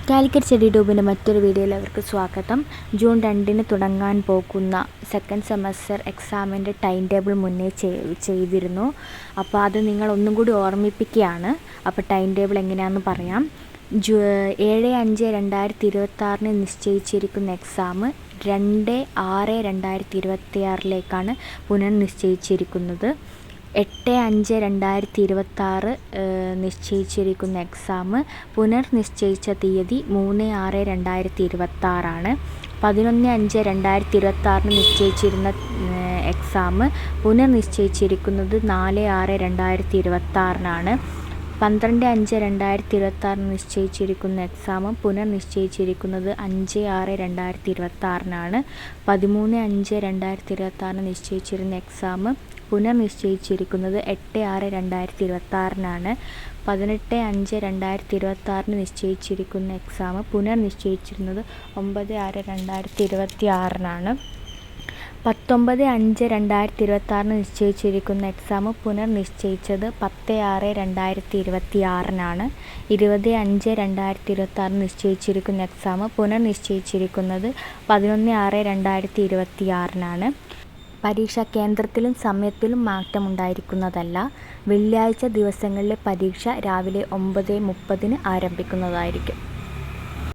Calicut study ട്യൂബിൻ്റെ മറ്റൊരു വീഡിയോയിൽ അവർക്ക് സ്വാഗതം. ജൂൺ 2 തുടങ്ങാൻ പോകുന്ന സെക്കൻഡ് സെമസ്റ്റർ എക്സാമിൻ്റെ ടൈം ടേബിൾ മുന്നേ ചെയ്തിരുന്നു. അപ്പോൾ അത് നിങ്ങളൊന്നും കൂടി ഓർമ്മിപ്പിക്കുകയാണ്. അപ്പോൾ ടൈം ടേബിൾ എങ്ങനെയാണെന്ന് പറയാം. 7/5/2026 നിശ്ചയിച്ചിരിക്കുന്ന എക്സാം 2/6/2026 പുനർനിശ്ചയിച്ചിരിക്കുന്നത്. 8/5/2026 നിശ്ചയിച്ചിരിക്കുന്ന എക്സാം പുനർനിശ്ചയിച്ച തീയതി 3/6/2026. 11/5/2026 നിശ്ചയിച്ചിരുന്ന എക്സാം പുനർനിശ്ചയിച്ചിരിക്കുന്നത് 4/6/2026. 12/5/2026 നിശ്ചയിച്ചിരിക്കുന്ന എക്സാം പുനർനിശ്ചയിച്ചിരിക്കുന്നത് 5/6/2026. 13/5/2026 നിശ്ചയിച്ചിരുന്ന എക്സാം പുനർനിശ്ചയിച്ചിരിക്കുന്നത് 8/6/2026. 18/5/2026 നിശ്ചയിച്ചിരിക്കുന്ന എക്സാം പുനർനിശ്ചയിച്ചിരുന്നത് 9/6/2026. 19/5/2026 നിശ്ചയിച്ചിരിക്കുന്ന എക്സാം പുനർനിശ്ചയിച്ചത് 10/6/2026. 20/5/2026 നിശ്ചയിച്ചിരിക്കുന്ന എക്സാം പുനർനിശ്ചയിച്ചിരിക്കുന്നത് 11/6/2026. പരീക്ഷാ കേന്ദ്രത്തിലും സമയത്തിലും മാറ്റമുണ്ടായിരിക്കുന്നതല്ല. വെള്ളിയാഴ്ച ദിവസങ്ങളിലെ പരീക്ഷ രാവിലെ 9:30 ആരംഭിക്കുന്നതായിരിക്കും.